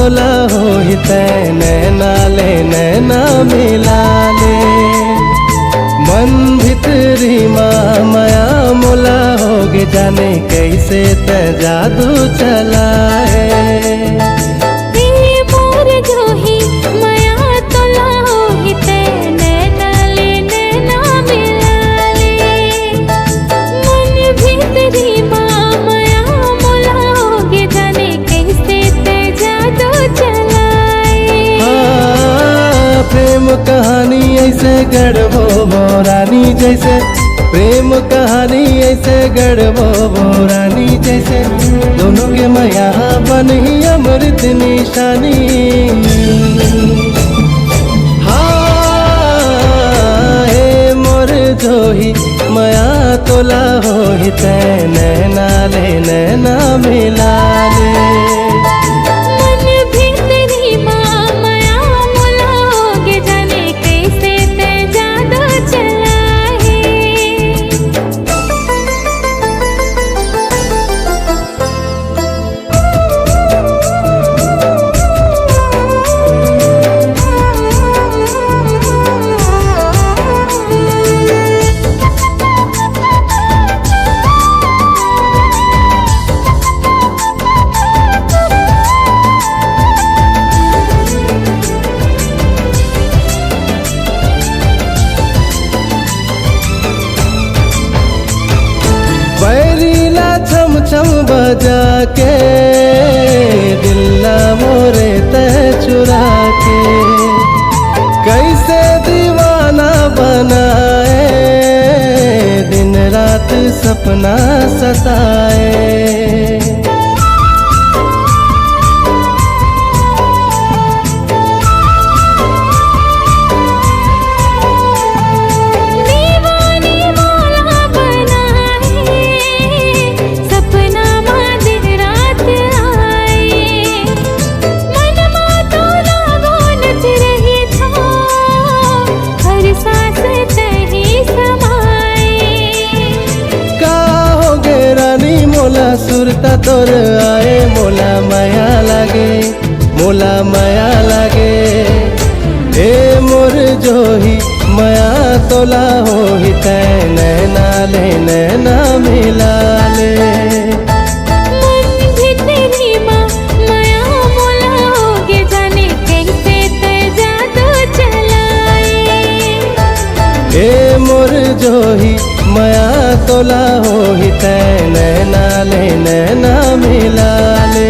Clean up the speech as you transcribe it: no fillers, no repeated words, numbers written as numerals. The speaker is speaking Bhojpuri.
तोला होहि तै नैना ले नैना मिला ले। मन भितरी माया मोला होगे जाने कैसे तै जादू चलाए। प्रेम कहानी ऐसे गढ़बो रानी जैसे, प्रेम कहानी ऐसे गढ़बो रानी जैसे, दोनों के माया बनी अमृत निशानी। हाँ हे मोर जोही माया तोला होहि तै नैना ले नैना मिला ले। बैरीला छम छम बजा के दिल्ला मोरे तै चुरा के, कैसे दीवाना बनाए दिन रात सपना सताए। मोला सुरता तोर आए मोला माया लागे, मोला माया लागे। ए मोर जोही माया तोला होहि तै नैना ले नैना मिला ले। ए मोर जोही माया तोला होहि तै नैना ले नैना मिला ले।